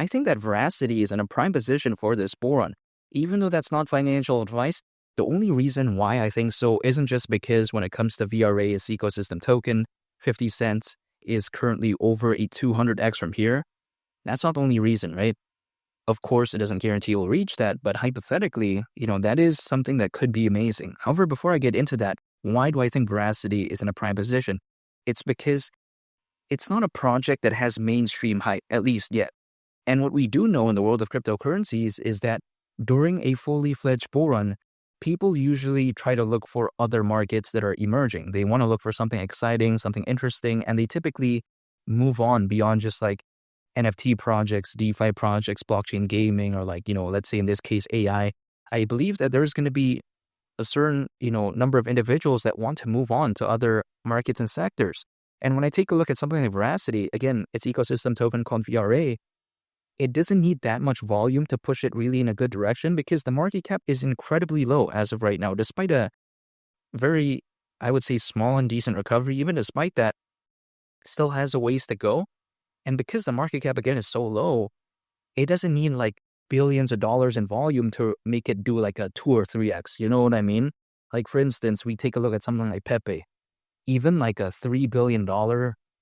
I think that Veracity is in a prime position for this bull run. Even though that's not financial advice, the only reason why I think so isn't just because when it comes to VRA, its ecosystem token, 50 cents is currently over a 200x from here. That's not the only reason, right? Of course, it doesn't guarantee we'll reach that, but hypothetically, that is something that could be amazing. However, before I get into that, why do I think Veracity is in a prime position? It's because it's not a project that has mainstream hype, at least yet. And what we do know in the world of cryptocurrencies is that during a fully fledged bull run, people usually try to look for other markets that are emerging. They want to look for something exciting, something interesting, and they typically move on beyond just like NFT projects, DeFi projects, blockchain gaming, or let's say in this case, AI. I believe that there's going to be a certain, number of individuals that want to move on to other markets and sectors. And when I take a look at something like Veracity, again, its ecosystem token called VRA, it doesn't need that much volume to push it really in a good direction because the market cap is incredibly low as of right now, despite a very, I would say, small and decent recovery. Even despite that, still has a ways to go. And because the market cap, again, is so low, it doesn't need like billions of dollars in volume to make it do like a 2 or 3x. You know what I mean? Like, for instance, we take a look at something like Pepe. Even like a $3 billion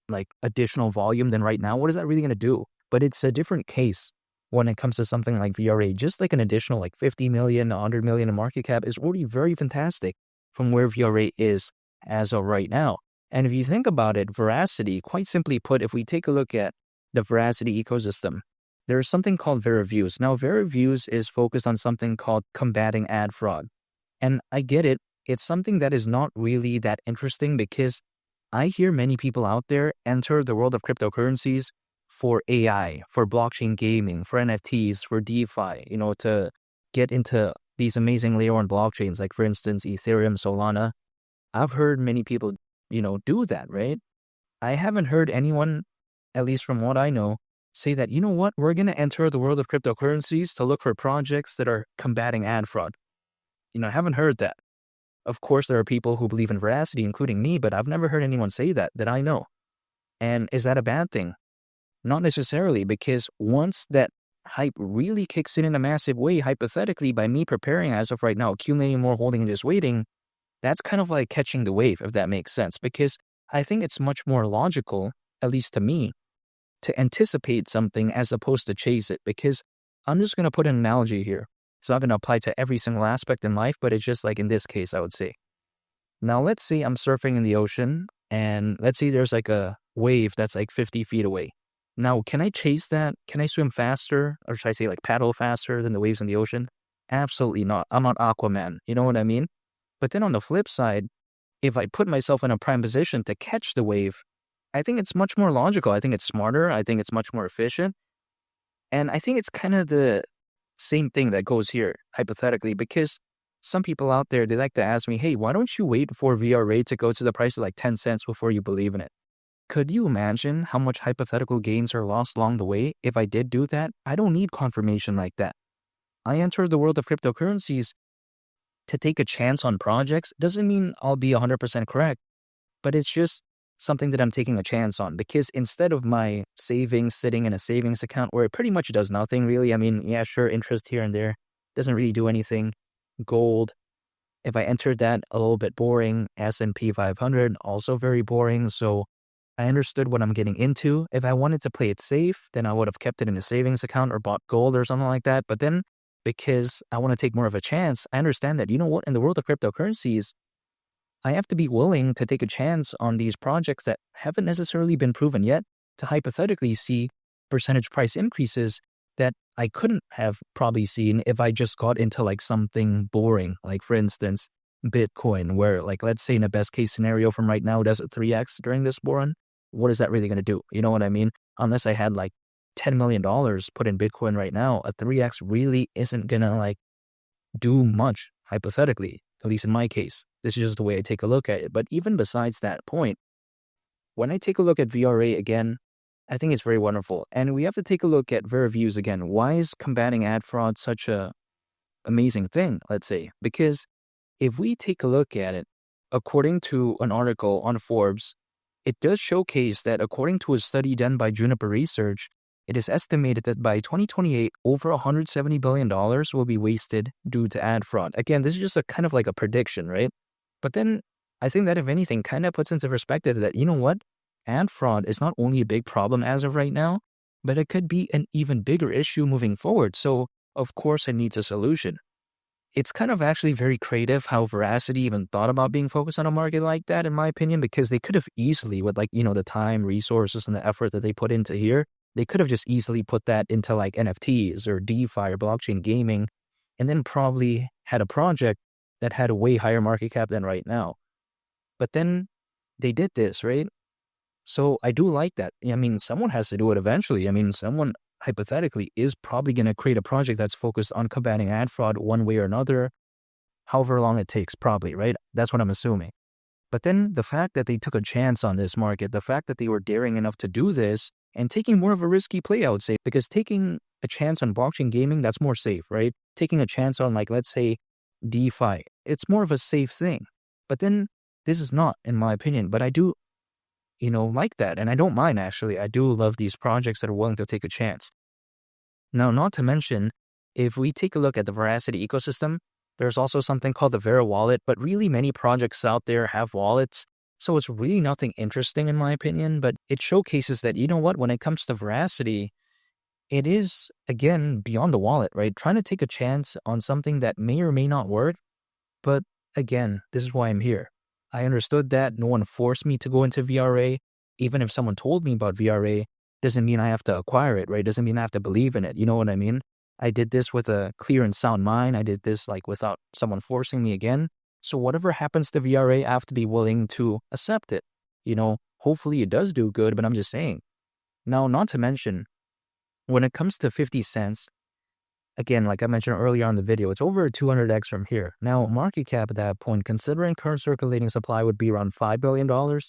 like additional volume than right now, what is that really going to do? But it's a different case when it comes to something like VRA. Just like an additional like 50 million, 100 million in market cap is already very fantastic from where VRA is as of right now. And if you think about it, Veracity, quite simply put, if we take a look at the Veracity ecosystem, there's something called VeraViews. Now, VeraViews is focused on something called combating ad fraud. And I get it. It's something that is not really that interesting because I hear many people out there enter the world of cryptocurrencies for AI, for blockchain gaming, for NFTs, for DeFi, to get into these amazing layer one blockchains, like for instance, Ethereum, Solana. I've heard many people, do that, right? I haven't heard anyone, at least from what I know, say that, you know what, we're going to enter the world of cryptocurrencies to look for projects that are combating ad fraud. I haven't heard that. Of course, there are people who believe in Veracity, including me, but I've never heard anyone say that I know. And is that a bad thing? Not necessarily, because once that hype really kicks in a massive way, hypothetically, by me preparing as of right now, accumulating more holding and just waiting, that's kind of like catching the wave, if that makes sense. Because I think it's much more logical, at least to me, to anticipate something as opposed to chase it. Because I'm just going to put an analogy here. It's not going to apply to every single aspect in life, but it's just like in this case, I would say. Now, let's say I'm surfing in the ocean, and let's say there's like a wave that's like 50 feet away. Now, can I chase that? Can I swim faster? Or should I say like paddle faster than the waves in the ocean? Absolutely not. I'm not Aquaman. You know what I mean? But then on the flip side, if I put myself in a prime position to catch the wave, I think it's much more logical. I think it's smarter. I think it's much more efficient. And I think it's kind of the same thing that goes here, hypothetically, because some people out there, they like to ask me, hey, why don't you wait for VRA to go to the price of like 10 cents before you believe in it? Could you imagine how much hypothetical gains are lost along the way if I did do that? I don't need confirmation like that. I entered the world of cryptocurrencies to take a chance on projects. Doesn't mean I'll be 100% correct, but it's just something that I'm taking a chance on, because instead of my savings sitting in a savings account where it pretty much does nothing really, I mean, yeah, sure, interest here and there, doesn't really do anything. Gold, if I entered that, a little bit boring. S&P 500, also very boring. So I understood what I'm getting into. If I wanted to play it safe, then I would have kept it in a savings account or bought gold or something like that. But then because I want to take more of a chance, I understand that, you know what, in the world of cryptocurrencies, I have to be willing to take a chance on these projects that haven't necessarily been proven yet to hypothetically see percentage price increases that I couldn't have probably seen if I just got into like something boring. Like for instance, Bitcoin, where like, let's say in a best case scenario from right now, does it 3x during this bull run? What is that really going to do? You know what I mean? Unless I had like $10 million put in Bitcoin right now, a 3x really isn't going to like do much hypothetically, at least in my case. This is just the way I take a look at it. But even besides that point, when I take a look at VRA again, I think it's very wonderful. And we have to take a look at VeraViews again. Why is combating ad fraud such a amazing thing, let's say? Because if we take a look at it, according to an article on Forbes, it does showcase that according to a study done by Juniper Research, it is estimated that by 2028, over $170 billion will be wasted due to ad fraud. Again, this is just a kind of like a prediction, right? But then I think that if anything kind of puts into perspective that, you know what? Ad fraud is not only a big problem as of right now, but it could be an even bigger issue moving forward. So, of course, it needs a solution. It's kind of actually very creative how Verasity even thought about being focused on a market like that, in my opinion, because they could have easily, with like, the time, resources, and the effort that they put into here, they could have just easily put that into like NFTs or DeFi or blockchain gaming, and then probably had a project that had a way higher market cap than right now. But then they did this, right? So I do like that. I mean, someone has to do it eventually. I mean, someone hypothetically is probably going to create a project that's focused on combating ad fraud one way or another, however long it takes, probably, right? That's what I'm assuming. But then the fact that they took a chance on this market, the fact that they were daring enough to do this and taking more of a risky play, I would say, because taking a chance on blockchain gaming, that's more safe, right? Taking a chance on, like, let's say, DeFi, it's more of a safe thing. But then this is not, in my opinion. But I do like that. And I don't mind, actually. I do love these projects that are willing to take a chance. Now, not to mention, if we take a look at the Verasity ecosystem, there's also something called the Vera wallet, but really many projects out there have wallets. So it's really nothing interesting in my opinion, but it showcases that, when it comes to Verasity, it is, again, beyond the wallet, right? Trying to take a chance on something that may or may not work. But again, this is why I'm here. I understood that no one forced me to go into VRA. Even if someone told me about VRA, doesn't mean I have to acquire it, right? Doesn't mean I have to believe in it. You know what I mean? I did this with a clear and sound mind. I did this like without someone forcing me again. So whatever happens to VRA, I have to be willing to accept it. Hopefully it does do good, but I'm just saying. Now, not to mention, when it comes to 50 cents, again, like I mentioned earlier on the video, it's over 200x from here. Now, market cap at that point, considering current circulating supply, would be around $5 billion,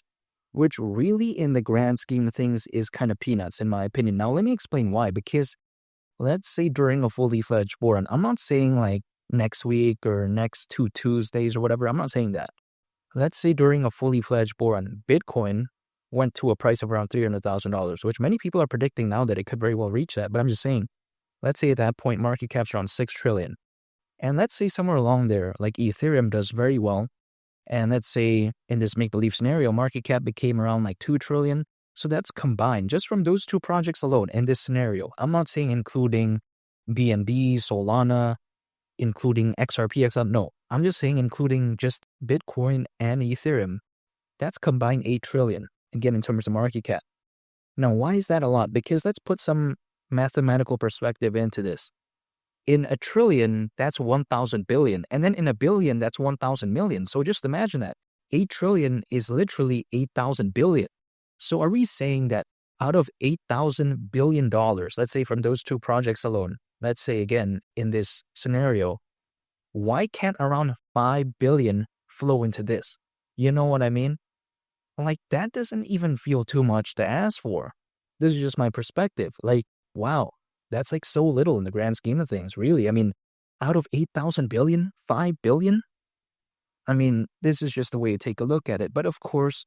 which really in the grand scheme of things is kind of peanuts in my opinion. Now, let me explain why. Because let's say during a fully fledged bull run, I'm not saying like next week or next 2 Tuesdays or whatever. I'm not saying that. Let's say during a fully fledged bull run, Bitcoin went to a price of around $300,000, which many people are predicting now that it could very well reach that. But I'm just saying, let's say at that point, market cap's around 6 trillion. And let's say somewhere along there, like Ethereum does very well. And let's say in this make-believe scenario, market cap became around like 2 trillion. So that's combined just from those two projects alone in this scenario. I'm not saying including BNB, Solana, including XRP, XL. No, I'm just saying including just Bitcoin and Ethereum. That's combined 8 trillion, again, in terms of market cap. Now, why is that a lot? Because let's put some mathematical perspective into this. In a trillion, that's 1,000 billion. And then in a billion, that's 1,000 million. So just imagine that. 8 trillion is literally 8,000 billion. So are we saying that out of $8,000 billion, let's say from those two projects alone, let's say again, in this scenario, why can't around 5 billion flow into this? You know what I mean? Like, that doesn't even feel too much to ask for. This is just my perspective. Like, wow, that's like so little in the grand scheme of things, really. I mean, out of 8,000 billion, 5 billion? I mean, this is just the way to take a look at it. But of course,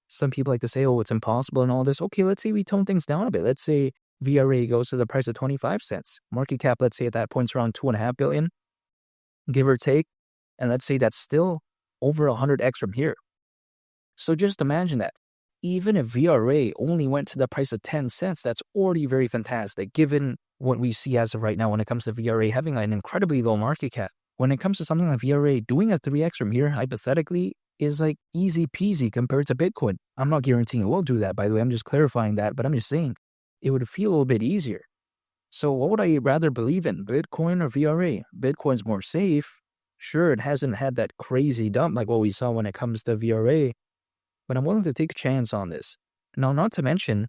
some people like to say, oh, it's impossible and all this. Okay, let's say we tone things down a bit. Let's say VRA goes to the price of 25 cents. Market cap, let's say at that point, is around 2.5 billion, give or take. And let's say that's still over 100x from here. So just imagine that. Even if VRA only went to the price of 10 cents, that's already very fantastic, given what we see as of right now when it comes to VRA having an incredibly low market cap. When it comes to something like VRA, doing a 3x from here, hypothetically, is like easy peasy compared to Bitcoin. I'm not guaranteeing it will do that, by the way. I'm just clarifying that, but I'm just saying it would feel a little bit easier. So what would I rather believe in, Bitcoin or VRA? Bitcoin's more safe. Sure, it hasn't had that crazy dump like what we saw when it comes to VRA, but I'm willing to take a chance on this. Now, not to mention,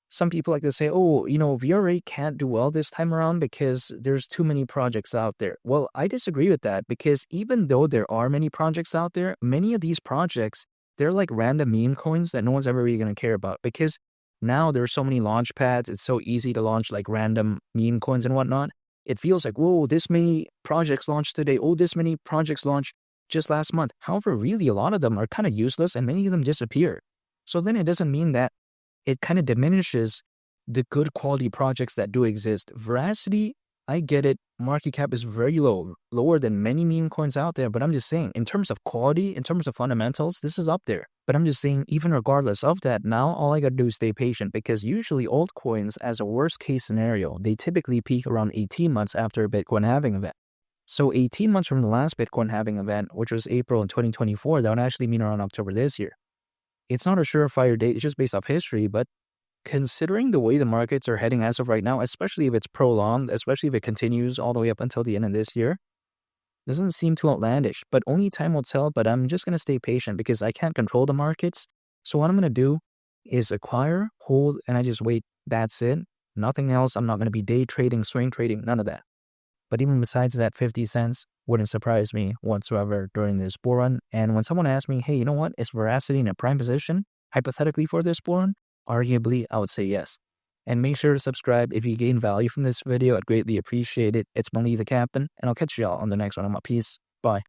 some people like to say, oh, VRA can't do well this time around because there's too many projects out there. Well, I disagree with that, because even though there are many projects out there, many of these projects, they're like random meme coins that no one's ever really going to care about, because now there's so many launch pads. It's so easy to launch like random meme coins and whatnot. It feels like, whoa, this many projects launched today. Oh, this many projects launched just last month. However, really, a lot of them are kind of useless and many of them disappear. So then it doesn't mean that it kind of diminishes the good quality projects that do exist. Veracity, I get it. Market cap is very low, lower than many meme coins out there. But I'm just saying, in terms of quality, in terms of fundamentals, this is up there. But I'm just saying, even regardless of that, now all I gotta do is stay patient, because usually altcoins, as a worst case scenario, they typically peak around 18 months after a Bitcoin halving event. So 18 months from the last Bitcoin halving event, which was April in 2024, that would actually mean around October this year. It's not a surefire date, it's just based off history, but considering the way the markets are heading as of right now, especially if it's prolonged, especially if it continues all the way up until the end of this year, doesn't seem too outlandish. But only time will tell. But I'm just going to stay patient because I can't control the markets. So what I'm going to do is acquire, hold, and I just wait. That's it. Nothing else. I'm not going to be day trading, swing trading, none of that. But even besides that, 50 cents wouldn't surprise me whatsoever during this bull run. And when someone asks me, hey, you know what? Is Veracity in a prime position, hypothetically, for this bull run? Arguably, I would say yes. And make sure to subscribe if you gain value from this video. I'd greatly appreciate it. It's Mali the Captain, and I'll catch y'all on the next one. I'm out. Peace. Bye.